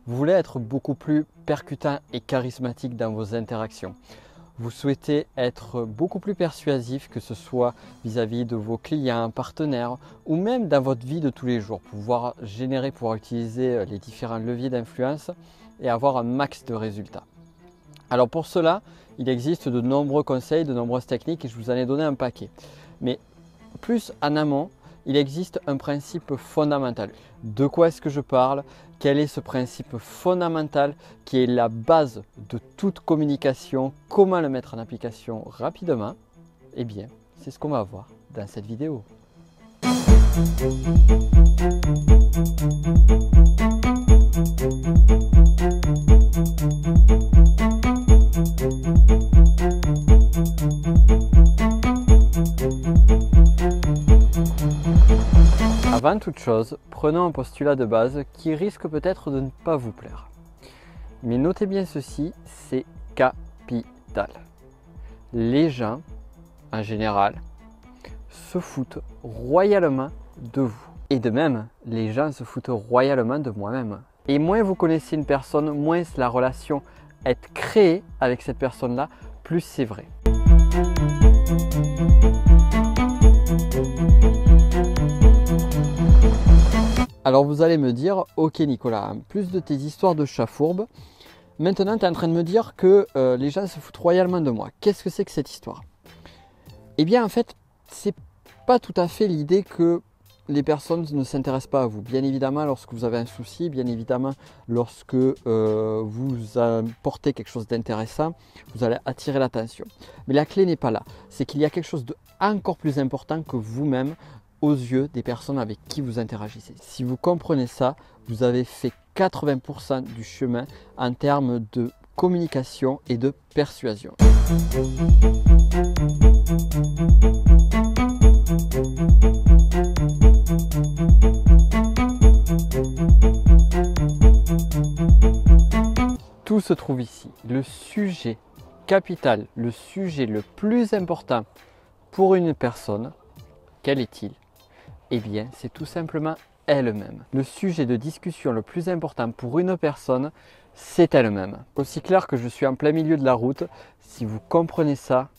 Vous voulez être beaucoup plus percutant et charismatique dans vos interactions. Vous souhaitez être beaucoup plus persuasif, que ce soit vis-à-vis de vos clients, partenaires ou même dans votre vie de tous les jours. Pouvoir utiliser les différents leviers d'influence et avoir un max de résultats. Alors pour cela, il existe de nombreux conseils, de nombreuses techniques et je vous en ai donné un paquet. Mais plus en amont, il existe un principe fondamental. De quoi est-ce que je parle? Quel est ce principe fondamental qui est la base de toute communication? Comment le mettre en application rapidement? Eh bien, c'est ce qu'on va voir dans cette vidéo. Avant toute chose, prenons un postulat de base qui risque peut-être de ne pas vous plaire. Mais notez bien ceci, c'est capital. Les gens, en général, se foutent royalement de vous. Et de même, les gens se foutent royalement de moi-même. Et moins vous connaissez une personne, moins la relation est créée avec cette personne-là, plus c'est vrai. Alors vous allez me dire, ok Nicolas, en plus de tes histoires de chat fourbe, maintenant tu es en train de me dire que les gens se foutent royalement de moi. Qu'est-ce que c'est que cette histoire? Eh bien en fait, c'est pas tout à fait l'idée que les personnes ne s'intéressent pas à vous. Bien évidemment, lorsque vous avez un souci, bien évidemment, lorsque vous apportez quelque chose d'intéressant, vous allez attirer l'attention. Mais la clé n'est pas là. C'est qu'il y a quelque chose d'encore plus important que vous-même aux yeux des personnes avec qui vous interagissez. Si vous comprenez ça, vous avez fait 80% du chemin en termes de communication et de persuasion. Tout se trouve ici. Le sujet capital, le sujet le plus important pour une personne, quel est-il? Eh bien, c'est tout simplement elle-même. Le sujet de discussion le plus important pour une personne, c'est elle-même. Aussi clair que je suis en plein milieu de la route, si vous comprenez ça,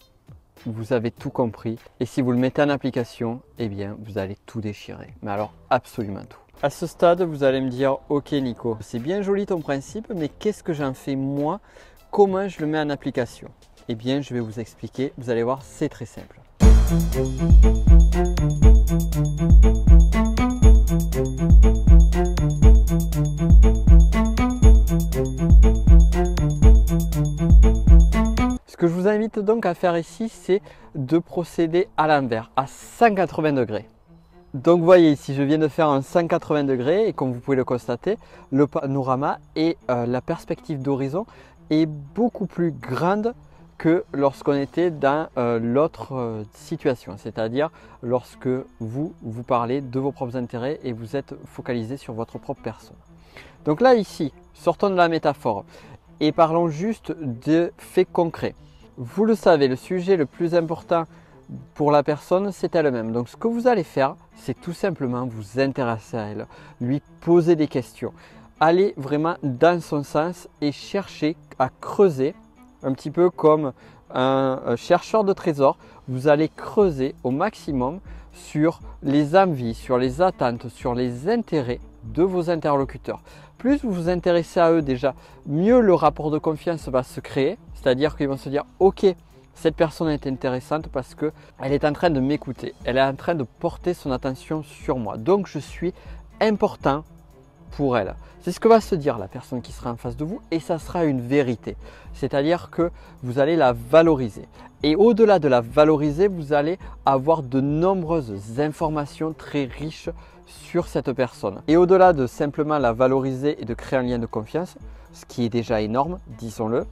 vous avez tout compris. Et si vous le mettez en application, eh bien, vous allez tout déchirer. Mais alors, absolument tout. À ce stade, vous allez me dire, ok Nico, c'est bien joli ton principe, mais qu'est-ce que j'en fais moi? Comment je le mets en application? Eh bien, je vais vous expliquer. Vous allez voir, c'est très simple. Ce que je vous invite donc à faire ici, c'est de procéder à l'envers, à 180 degrés. Donc vous voyez ici, je viens de faire un 180 degrés et comme vous pouvez le constater, le panorama et la perspective d'horizon est beaucoup plus grande que lorsqu'on était dans l'autre situation, c'est-à-dire lorsque vous parlez de vos propres intérêts et vous êtes focalisé sur votre propre personne. Donc là ici, sortons de la métaphore et parlons juste de faits concrets. Vous le savez, le sujet le plus important pour la personne, c'est elle-même. Donc ce que vous allez faire, c'est tout simplement vous intéresser à elle, lui poser des questions, aller vraiment dans son sens et chercher à creuser. Un petit peu comme un chercheur de trésors, vous allez creuser au maximum sur les envies, sur les attentes, sur les intérêts de vos interlocuteurs. Plus vous vous intéressez à eux déjà, mieux le rapport de confiance va se créer. C'est-à-dire qu'ils vont se dire, ok, cette personne est intéressante parce qu'elle est en train de m'écouter. Elle est en train de porter son attention sur moi. Donc je suis important pour elle. C'est ce que va se dire la personne qui sera en face de vous et ça sera une vérité. C'est-à-dire que vous allez la valoriser. Et au-delà de la valoriser, vous allez avoir de nombreuses informations très riches sur cette personne. Et au-delà de simplement la valoriser et de créer un lien de confiance, ce qui est déjà énorme, disons-le,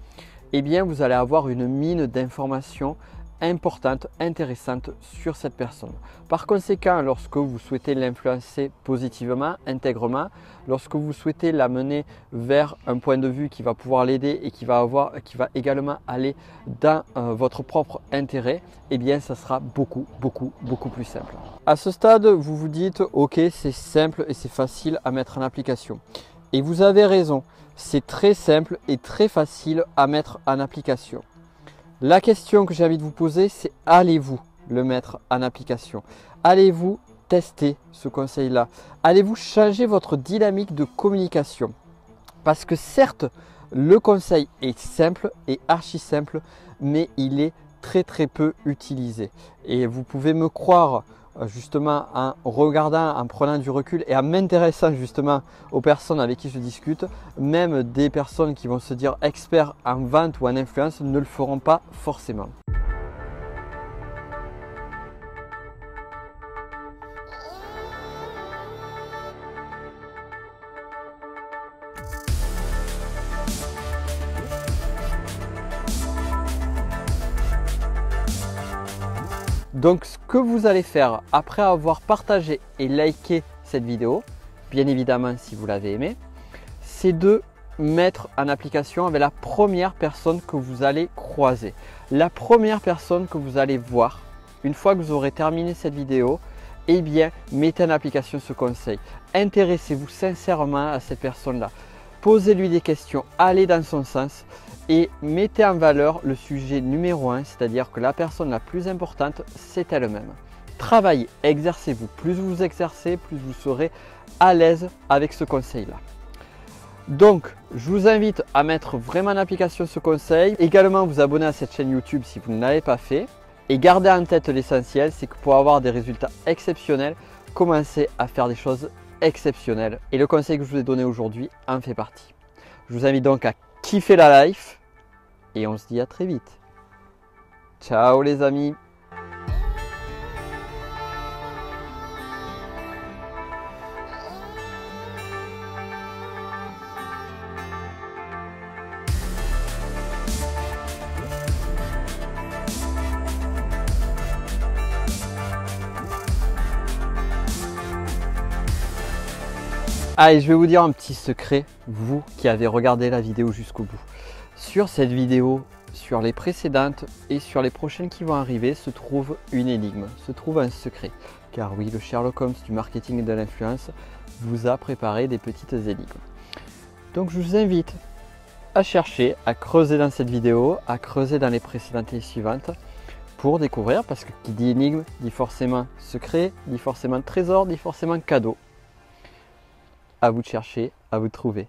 eh bien vous allez avoir une mine d'informations importante, intéressante sur cette personne. Par conséquent, lorsque vous souhaitez l'influencer positivement, intègrement, lorsque vous souhaitez l'amener vers un point de vue qui va pouvoir l'aider et qui va également aller dans votre propre intérêt, eh bien ça sera beaucoup plus simple. À ce stade, vous vous dites ok, c'est simple et c'est facile à mettre en application. Et vous avez raison. C'est très simple et très facile à mettre en application. La question que j'ai envie de vous poser, c'est allez-vous le mettre en application? Allez-vous tester ce conseil-là? Allez-vous changer votre dynamique de communication? Parce que certes, le conseil est simple et archi simple, mais il est très peu utilisé. Et vous pouvez me croire justement en regardant, en prenant du recul et en m'intéressant justement aux personnes avec qui je discute, même des personnes qui vont se dire experts en vente ou en influence ne le feront pas forcément. Donc ce que vous allez faire après avoir partagé et liké cette vidéo, bien évidemment si vous l'avez aimé, c'est de mettre en application avec la première personne que vous allez croiser. La première personne que vous allez voir, une fois que vous aurez terminé cette vidéo, eh bien mettez en application ce conseil. Intéressez-vous sincèrement à cette personne-là. Posez-lui des questions, allez dans son sens et mettez en valeur le sujet numéro 1, c'est-à-dire que la personne la plus importante, c'est elle-même. Travaillez, exercez-vous. Plus vous vous exercez, plus vous serez à l'aise avec ce conseil-là. Donc, je vous invite à mettre vraiment en application ce conseil. Également, vous abonner à cette chaîne YouTube si vous ne l'avez pas fait. Et gardez en tête l'essentiel, c'est que pour avoir des résultats exceptionnels, commencez à faire des choses exceptionnelles. Et le conseil que je vous ai donné aujourd'hui en fait partie. Je vous invite donc à kiffer la life et on se dit à très vite. Ciao les amis! Allez, je vais vous dire un petit secret, vous qui avez regardé la vidéo jusqu'au bout. Sur cette vidéo, sur les précédentes et sur les prochaines qui vont arriver, se trouve une énigme, se trouve un secret. Car oui, le Sherlock Holmes du marketing et de l'influence vous a préparé des petites énigmes. Donc je vous invite à chercher, à creuser dans cette vidéo, à creuser dans les précédentes et suivantes pour découvrir, parce que qui dit énigme dit forcément secret, dit forcément trésor, dit forcément cadeau. À vous de chercher, à vous de trouver.